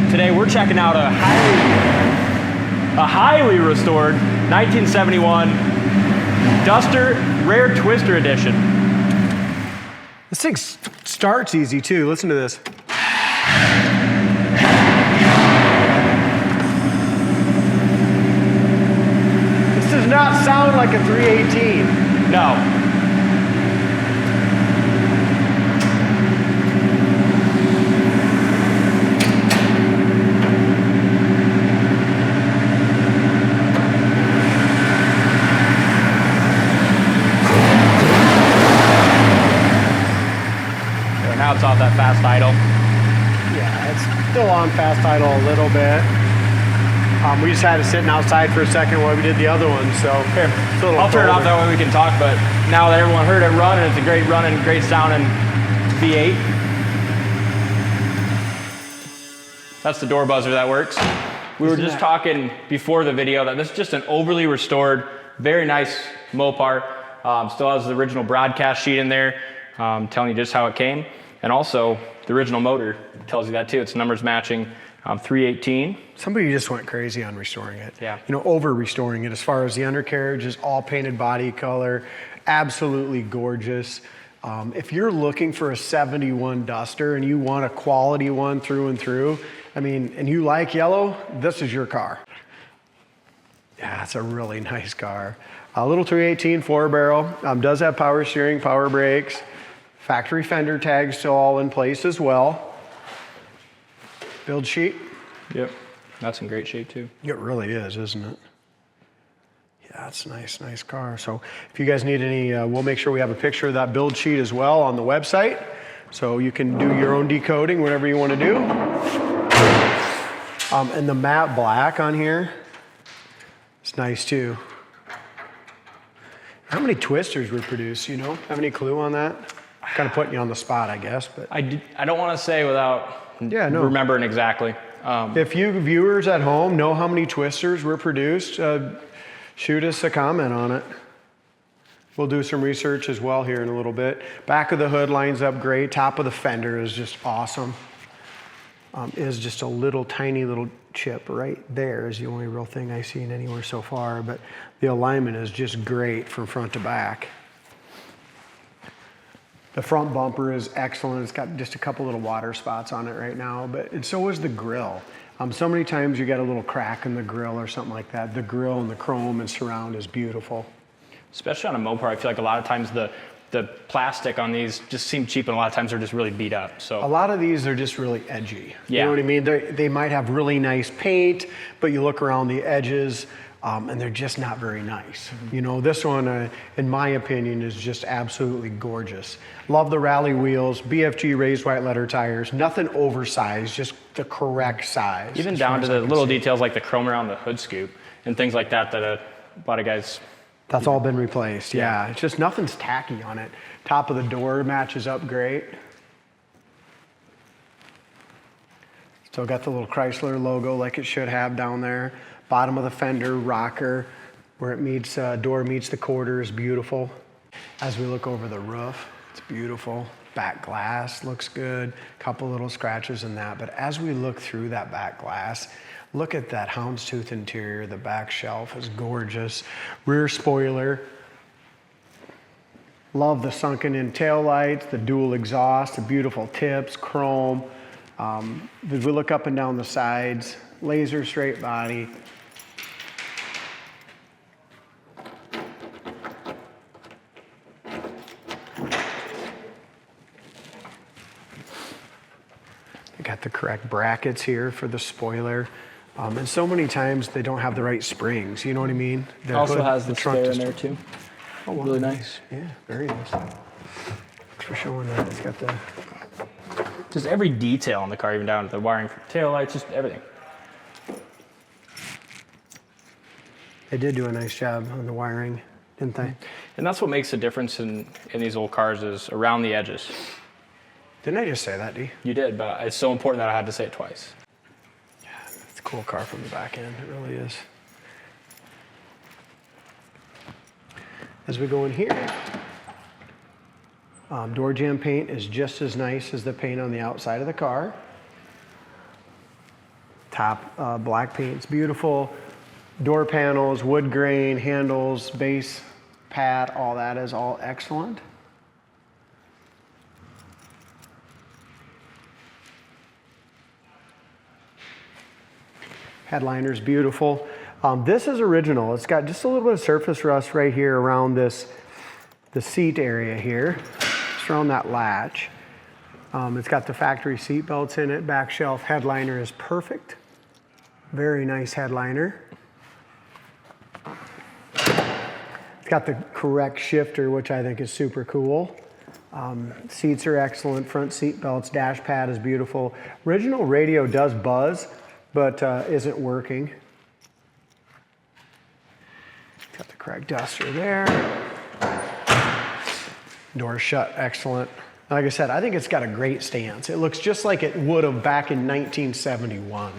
Today we're checking out a highly restored 1971 Duster Rare Twister Edition. This thing starts easy too. Listen to this. This does not sound like a 318. No. Now it's off that fast idle. Yeah, it's still on fast idle a little bit. We just had it sitting outside for a second while we did the other one, so. Here, I'll turn it off, that way we can talk, but now that everyone heard it run, and it's a great running, great sounding V8. That's the door buzzer that works. We were just talking before the video that this is just an overly restored, very nice Mopar. Still has the original broadcast sheet in there, telling you just how it came. And also, the original motor tells you that too. It's numbers matching, 318. Somebody just went crazy on restoring it. Yeah. You know, over restoring it as far as the undercarriage is all painted body color, absolutely gorgeous. If you're looking for a 71 Duster and you want a quality one through and through, I mean, and you like yellow, this is your car. Yeah, it's a really nice car. A little 318 4-barrel, does have power steering, power brakes. Factory fender tags still all in place as well. Build sheet. Yep, that's in great shape too. It really is, isn't it? Yeah, it's a nice car. So if you guys need any, we'll make sure we have a picture of that build sheet as well on the website. So you can do your own decoding, whatever you want to do. And the matte black on here, it's nice too. How many twisters were produced, you know? Have any clue on that? Kind of putting you on the spot, I guess. But I don't want to say without remembering exactly. If you viewers at home know how many twisters were produced, shoot us a comment on it. We'll do some research as well here in a little bit. Back of the hood lines up great. Top of the fender is just awesome. Is just a little tiny little chip right there is the only real thing I've seen anywhere so far. But the alignment is just great from front to back. The front bumper is excellent. It's got just a couple little water spots on it right now, and so is the grill. So many times you get a little crack in the grill or something like that. The grill and the chrome and surround is beautiful. Especially on a Mopar, I feel like a lot of times the plastic on these just seem cheap, and a lot of times they're just really beat up. So a lot of these are just really edgy. Yeah. You know what I mean? They might have really nice paint, but you look around the edges, and they're just not very nice. You know, this one, in my opinion, is just absolutely gorgeous. Love the rally wheels, BFG raised white letter tires, nothing oversized, just the correct size. Even down to the little details like the chrome around the hood scoop and things like that that a lot of guys... That's all been replaced, yeah. It's just nothing's tacky on it. Top of the door matches up great. Still got the little Chrysler logo like it should have down there. Bottom of the fender, rocker, where it meets, door meets the quarter is beautiful. As we look over the roof, it's beautiful. Back glass looks good. Couple little scratches in that. But as we look through that back glass, look at that houndstooth interior. The back shelf is gorgeous. Rear spoiler. Love the sunken in taillights, the dual exhaust, the beautiful tips, chrome. As we look up and down the sides, laser straight body. Got the correct brackets here for the spoiler. And so many times they don't have the right springs, you know what I mean? It also has the spare in there too. Oh, wow. Really nice. Yeah, very nice. Thanks for showing that. It's got the... Just every detail on the car, even down to the wiring for the taillights, just everything. They did do a nice job on the wiring, didn't they? And that's what makes the difference in these old cars is around the edges. Didn't I just say that, D? You did, but it's so important that I had to say it twice. Yeah, it's a cool car from the back end. It really is. As we go in here, door jamb paint is just as nice as the paint on the outside of the car. top black paint. It's beautiful. Door panels, wood grain, handles, base, pad, all that is all excellent. Headliner's beautiful. This is original. It's got just a little bit of surface rust right here around the seat area here. Just around that latch. It's got the factory seat belts in it. Back shelf headliner is perfect. Very nice headliner. It's got the correct shifter, which I think is super cool. Seats are excellent. Front seat belts. Dash pad is beautiful. Original radio does buzz, but isn't working. Got the correct duster there. Door shut, excellent. Like I said, I think it's got a great stance. It looks just like it would have back in 1971.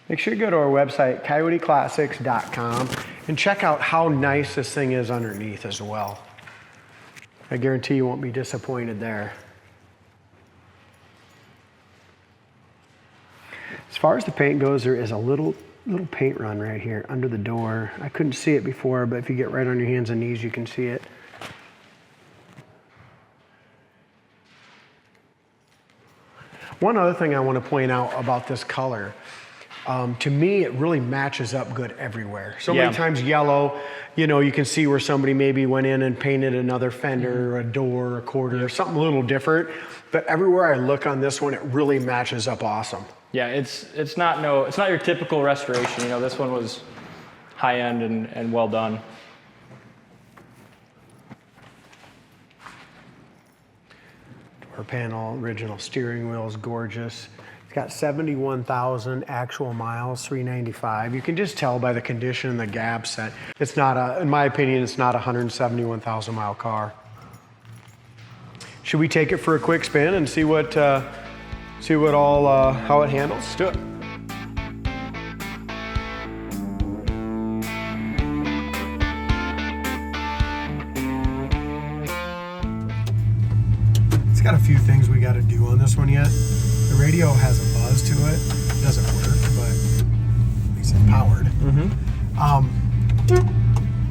Make sure you go to our website, coyoteclassics.com, and check out how nice this thing is underneath as well. I guarantee you won't be disappointed there. As far as the paint goes, there is a little paint run right here under the door. I couldn't see it before, but if you get right on your hands and knees, you can see it. One other thing I want to point out about this color, to me, it really matches up good everywhere. So many times yellow, you know, you can see where somebody maybe went in and painted another fender, or a door, or a quarter, or something a little different. But everywhere I look on this one, it really matches up awesome. Yeah, it's not your typical restoration. You know, this one was high end and well done. Door panel, original steering wheel is gorgeous. It's got 71,000 actual miles, 395. You can just tell by the condition and the gaps that it's not in my opinion, it's not a 171,000 mile car. Should we take it for a quick spin and see how it handles? Let's do it. It's got a few things we got to do on this one yet. The radio has a buzz to it. It doesn't work, but at least it's powered.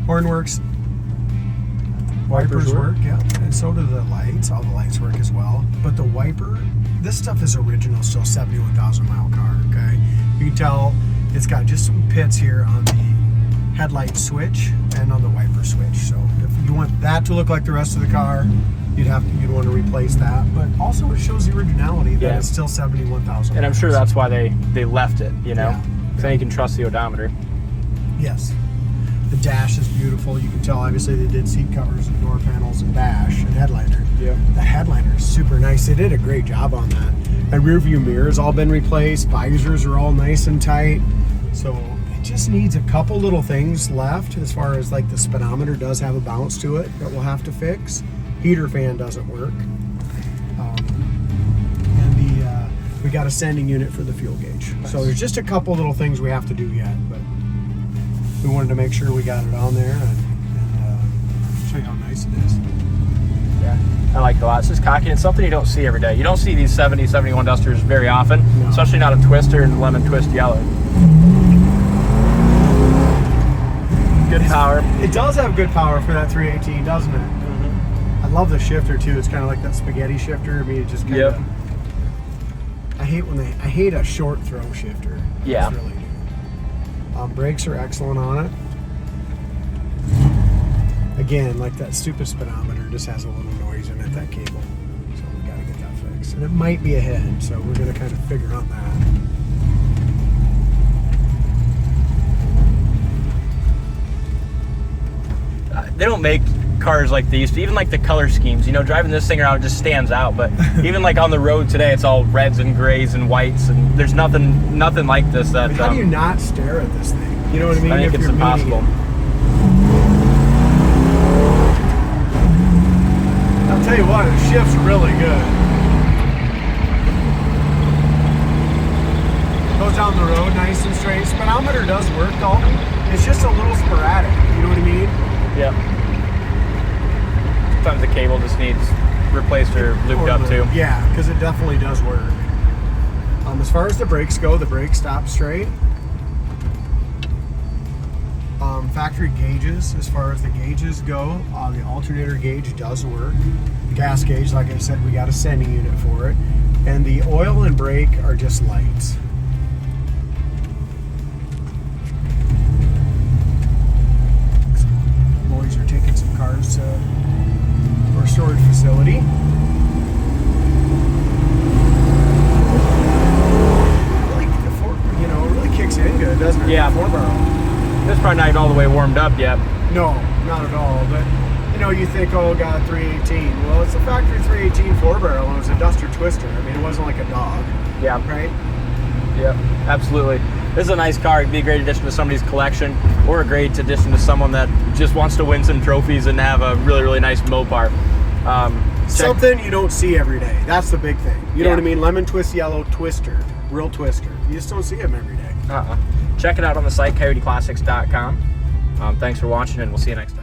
Horn works. Wipers work, yeah. And so do the lights. All the lights work as well. But the wiper, this stuff is original, still 71,000 mile car, okay? You can tell it's got just some pits here on the headlight switch and on the wiper switch. So if you want that to look like the rest of the car, you'd want to replace that. But also it shows the originality that it's still 71,000. And I'm sure that's why they left it, you know? So you can trust the odometer. Yes. The dash is beautiful. You can tell obviously they did seat covers and door panels and dash and headliner. Yeah. The headliner is super nice. They did a great job on that. And rear view mirrors all been replaced. Visors are all nice and tight. So it just needs a couple little things left as far as like the speedometer does have a bounce to it that we'll have to fix. Heater fan doesn't work. And we got a sending unit for the fuel gauge. Nice. So there's just a couple little things we have to do yet, but we wanted to make sure we got it on there and show you how nice it is. Yeah, I like it a lot. It's just cocky. It's something you don't see every day. You don't see these 70, 71 Dusters very often, especially not a Twister and lemon twist yellow. Good power. It does have good power for that 318, doesn't it? I love the shifter too. It's kind of like that spaghetti shifter. I mean, it just kind of. I hate a short throw shifter. Yeah. Really do. Brakes are excellent on it. Again, like that stupid speedometer just has a little noise in it, that cable. So we got to get that fixed. And it might be a head, so we're going to kind of figure out that. They don't make cars like these, but even like the color schemes, you know, driving this thing around just stands out. But even like on the road today, it's all reds and grays and whites, and there's nothing like this. That how do you not stare at this thing? You know what I mean? I think it's impossible. I'll tell you what, it shifts really good. Goes down the road nice and straight. Speedometer does work though. It's just a little sporadic, you know what I mean? Yep. Sometimes the cable just needs replaced or looped up too. Yeah, because it definitely does work. As far as the brakes go, the brakes stop straight. Factory gauges, as far as the gauges go, the alternator gauge does work. The gas gauge, like I said, we got a sending unit for it. And the oil and brake are just lights. Boys are taking some cars to our storage facility. Really kicks in good, doesn't it? Yeah. 4-barrel. It's probably not even all the way warmed up yet. No, not at all. But you think, oh god, 318. Well, it's a factory 318 4-barrel, and it was a Duster Twister. I mean, it wasn't like a dog. Yeah. Right? Yep, absolutely. This is a nice car. It'd be a great addition to somebody's collection, or a great addition to someone that just wants to win some trophies and have a really, really nice Mopar. Something you don't see every day. That's the big thing. You know what I mean? Lemon twist yellow Twister, real Twister. You just don't see them every day. Check it out on the site, coyoteclassics.com. Thanks for watching, and we'll see you next time.